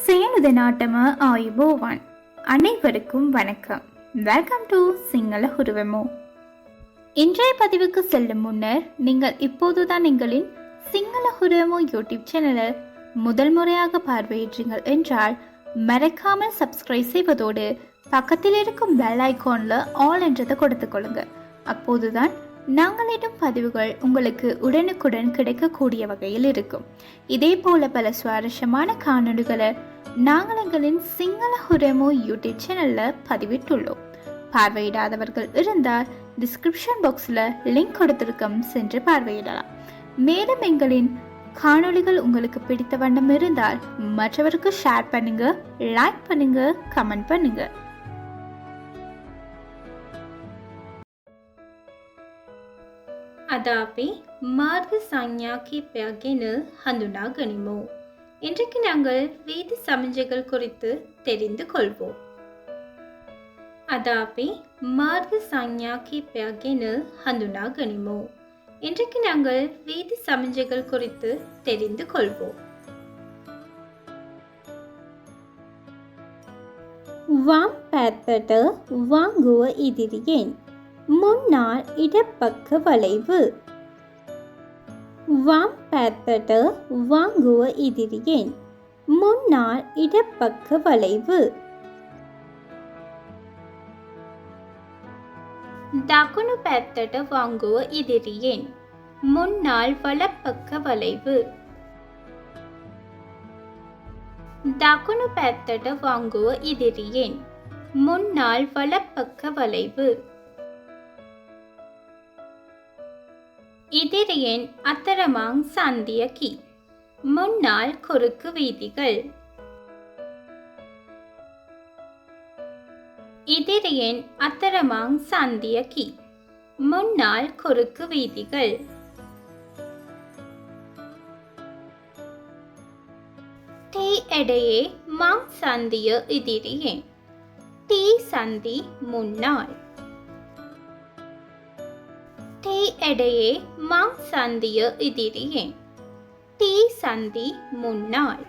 சேனுத நாட்டம ஆயுபோவான். அனைவருக்கும் வணக்கம். வெல்கம் டு சிங்கள உருவமோ. இன்றைய பதிவுக்கு செல்லும் முன்னர் நீங்கள் இப்போதுதான் எங்களின் சிங்கள உருவமோ யூடியூப் சேனலை முதல் முறையாக பார்வையிட்டீர்கள் என்றால் மறக்காமல் சப்ஸ்கிரைப் செய்வதோடு பக்கத்தில் இருக்கும் பெல் ஐகான்ல ஆல் என்றதை கொடுத்துக் கொள்ளுங்க. அப்போதுதான் நாங்கள் இடும் பதிவுகள் உங்களுக்கு உடனுக்குடன் கிடைக்கக்கூடிய வகையில் இருக்கும். இதே போல பல சுவாரஸ்யமான காணொலிகளை நாங்கள் எங்களின் சிங்கள உரமோ யூடியூப் சேனல்ல பதிவிட்டுள்ளோம். பார்வையிடாதவர்கள் இருந்தால் டிஸ்கிரிப்ஷன் பாக்ஸ்ல லிங்க் கொடுத்திருக்கும், சென்று பார்வையிடலாம். மேலும் எங்களின் காணொலிகள் உங்களுக்கு பிடித்த வண்ணம் இருந்தால் மற்றவருக்கு ஷேர் பண்ணுங்க, லைக் பண்ணுங்க, கமெண்ட் பண்ணுங்க. අද අපි මාර්ග සංඥා කීපයක් ගැන හඳුනා ගනිමු. இன்றைக்கு நாங்கள் வேத சமிஞ்சைகள் குறித்து தெரிந்து கொள்வோம். අද අපි මාර්ග සංඥා කීපයක් ගැන හඳුනා ගනිමු. இன்றைக்கு நாங்கள் வேத சமிஞ்சைகள் குறித்து தெரிந்து கொள்வோம். වම් පැත්තට වංගුව ඉදිරියෙන් முன்னாள் இடப்பக்க வளைவு. வம் පැත්තට වංගුව ඉදිරියෙන් முன்னாள் இடப்பக்க வளைவு. දකුණු පැත්තට වංගුව ඉදිරියෙන් முன்னாள் வலப்பக்க வளைவு. දකුණු පැත්තට වංගුව ඉදිරියෙන් முன்னாள் வலப்பக்க வளைவு. இதிரியின் அத்தரமாங் சந்தியகி முன்னாள் குறுக்கு வீதிகள். இதிரியின் அத்தரமாங் சந்தியகி முன்னாள் குறுக்கு வீதிகள். டி எடையே மாங் சந்திய இதிரியின் டி சந்தி முன்னாள். டி எடையே மாங் சந்திய இதிரியின் டி சந்தி முன்னாள்.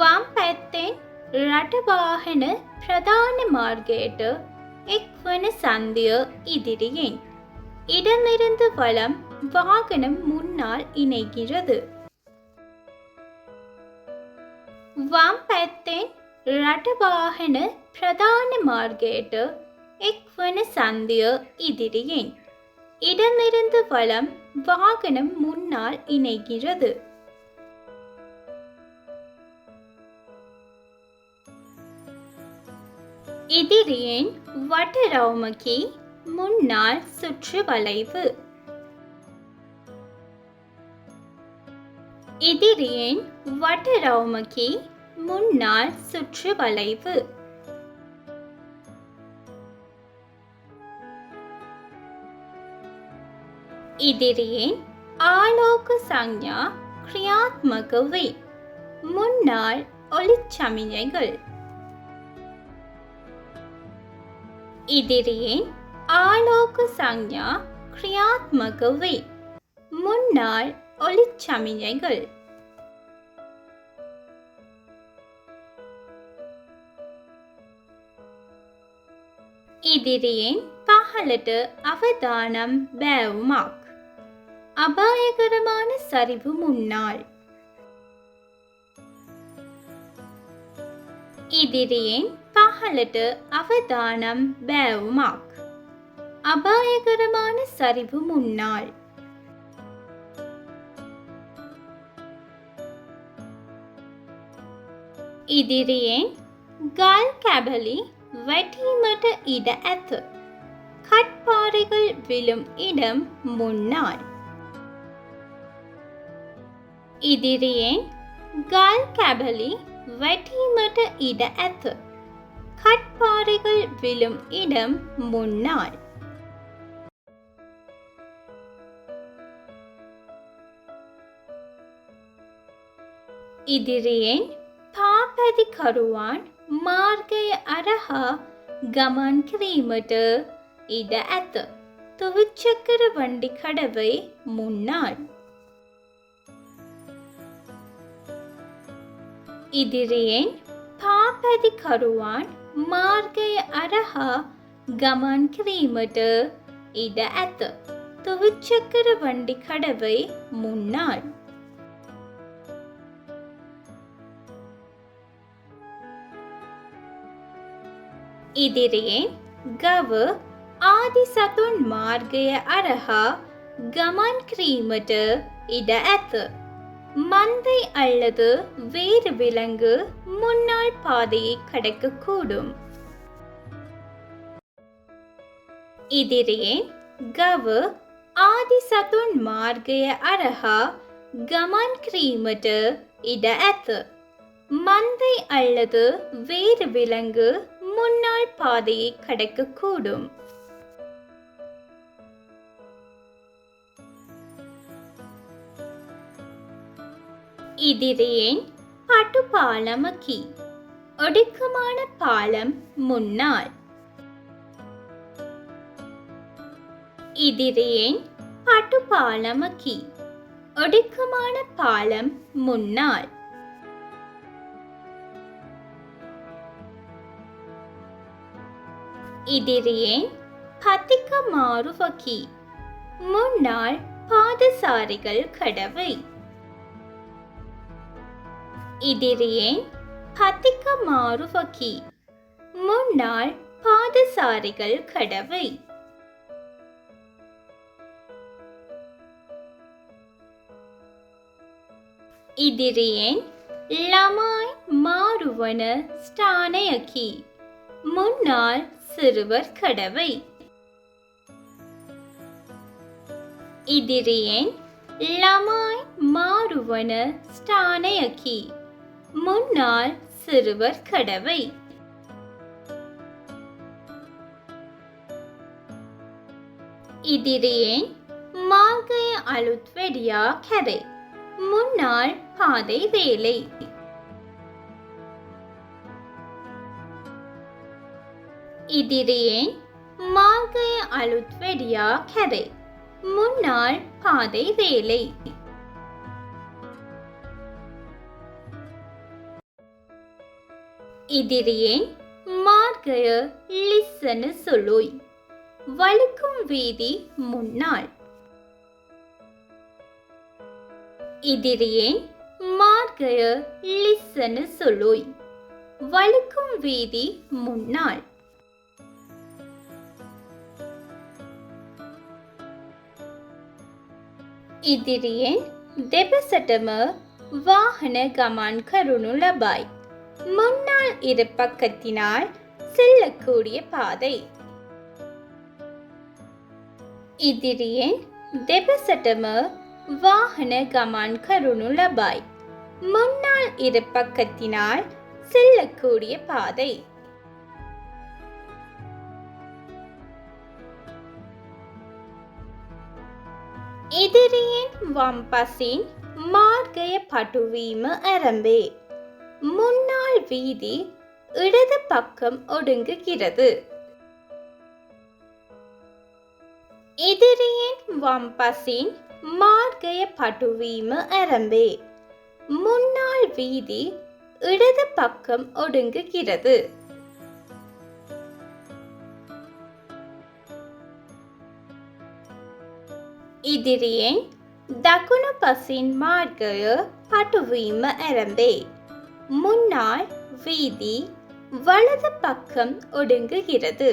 වම් පැත්තෙන් රටවාහන ප්‍රධාන මාර්ගයට එක්වන சந்திய இதிரியின் இடமிருந்து வலம் வாகனம் முன்னால் இணைகிறது. වම් පැත්තෙන් රටවාහන ප්‍රධාන මාර්ගයට එක්වන சந்திய இதிரியின் இடமிருந்து வலம் வாகனம் முன்னால் இணைகிறது. இதிரியின் வட்டரவுமுகி முன்னாள் சுற்று வளைவு. இதிரியின் வட்டரவுமுகி முன்னாள் சுற்று வளைவு. ඉදිරියෙන් ආලෝක සංඥා ක්‍රියාත්මක වේ. முன்னாள் ஒளிச்சமிஞ்சைகள். ඉදිරියෙන් ආලෝක සංඥා ක්‍රියාත්මක වේ. முன்னாள் ஒளிச்சமிஞ்சைகள். ඉදිරියෙන් පහළට අවදානම් බෑවුමක්. அபாயகரமான சரிவு முன்னாள். ඉදිරියෙන් පහළට අවදානම් බෑවුමක්. அபாயகரமான சரிவு முன்னாள். ඉදිරියෙන් ගල් කැබලි වැටීමට ඉඩ ඇත. கட்பாறைகள் விழும் இடம் முன்னாள். ඉදිරියෙන් ගල් කැබලි වැටීමට ඉඩ ඇත. கட்பாறைகள் விழும் இடம் முன்னாள். ඉදිරියෙන් පාපැදිකරුවන් මාර්ගය අරහා ගමන් කිරීමට ඉඩ ඇත. துவிச்சக்கர வண்டி கடவை முன்னாள். ඉදිරියෙන් පාපැදි කරුවන් මාර්ගය අරහා ගමන් කිරීමට ඉඩ ඇත. துவிச்சக்கர வண்டி கடவை முன்னாள். ඉදිරියෙන් ගව ආදි සතුන් මාර්ගය අරහා ගමන් කිරීමට ඉඩ ඇත. மந்தை அல்லது வேறு விலங்கு முன்னாள் பாதையை கடக்கக்கூடும். ඉදිරියෙන් ගව ආදි සතුන් මාර්ගය අරහා ගමන් කිරීමට ඉඩ ඇත. மந்தை அல்லது வேறு விலங்கு முன்னாள் பாதையை கடக்கக்கூடும். ඉදිරියෙන් පටු පාලමකි. ஒடுக்கமான பாலம் முன்னாள். ඉදිරියෙන් පටු පාලමකි. ஒடுக்கமான பாலம் முன்னாள். ඉදිරියෙන් පතික මාරුවකි. முன்னாள் பாதசாரிகள் கடவை. ඉදිරියෙන් පතික මාරුවකි. முன்னாள் பாதசாரிகள் கடவை. ඉදිරියෙන් ළමයි මාරුවන ස්ථානයකි. முன்னாள் சிறுவர் கடவை. ඉදිරියෙන් ළමයි මාරුවන ස්ථානයකි. முன்னாள் சிறுவர் கடவை. ඉදිරියෙන් මාර්ගය අලුත් වැඩියා කැරේ. முன்னாள் பாதை வேலை. ඉදිරියෙන් මාර්ගය අලුත් වැඩියා කැරේ. முன்னாள் பாதை வேலை. ඉදිරියෙන් මාර්ගය ලිස්සන සුළුයි. வழுக்கும் வீதி முன்னாள். ඉදිරියෙන් මාර්ගය ලිස්සන සුළුයි. வழுக்கும் வீதி முன்னாள். ඉදිරියෙන් දෙපසටම வாகன ගමන් කරනු ලබයි. முன்னாள் இருபக்கத்தினால் செல்லக்கூடிய பாதை. ඉදිරියෙන් දෙපසටම வாகன ගමන් කරනු ලබයි. முன்னாள் இருபக்கத்தினால் செல்லக்கூடிய பாதை. ඉදිරියෙන් වම් පසින් මාර්ගය පටුවීම ආරම්භේ. முன்னாள் வீதி இடது பக்கம் ஒடுங்குகிறது. ඉදිරියෙන් වම් පසින් මාර්ගය පටුවීම ආරම්භේ. முன்னாள் வீதி இடது பக்கம் ஒடுங்குகிறது. ඉදිරියෙන් දකුණු පසින් මාර්ගය පටුවීම ආරම්භේ. முன்னாள் வீதி வலது பக்கம் ஒடுங்குகிறது.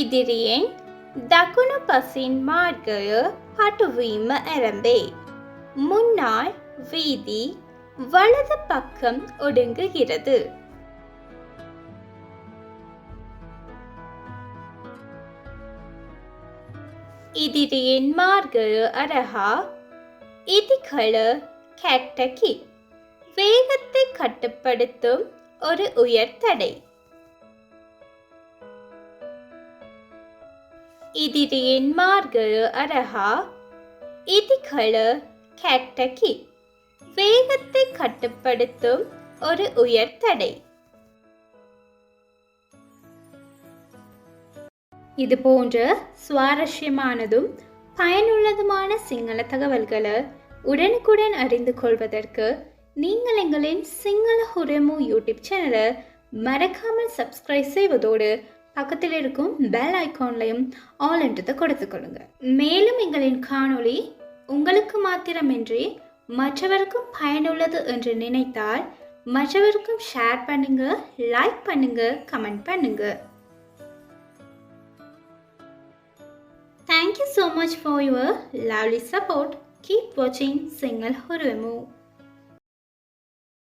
ඉදිරියෙන් දකුණු පසින් මාර්ගය පටුවීම ආරම්භේ. முன்னாள் வீதி வலது பக்கம் ஒடுங்குகிறது. ඉදිරියෙන් මාර්ගය අරහා ඉදිකල கැட்டකி. வேகத்தை கட்டுப்படுத்தும் ஒரு உயர் தடை. ඉදිරියෙන් මාර්ගය අරහා ඉදිකල கැட்டකி. வேகத்தை கட்டுப்படுத்தும் ஒரு உயர் தடை. இது போன்ற சுவாரஸ்யமானதும் பயனுள்ளதுமான சிங்கள தகவல்களை உடனுக்குடன் அறிந்து கொள்வதற்கு நீங்கள் எங்களின் சிங்கள ஹுரமோ யூடியூப் சேனலை மறக்காமல் சப்ஸ்கிரைப் செய்வதோடு பக்கத்தில் இருக்கும் பெல் ஐக்கான்லையும் ஆல் என்றதை கொடுத்துக்கொள்ளுங்க. மேலும் எங்களின் காணொளி உங்களுக்கு மாத்திரமின்றி மற்றவருக்கும் பயனுள்ளது என்று நினைத்தால் மற்றவருக்கும் ஷேர் பண்ணுங்க, லைக் பண்ணுங்க, கமெண்ட் பண்ணுங்க. Thank you so much for your lovely support. Keep watching Single Hurvemu.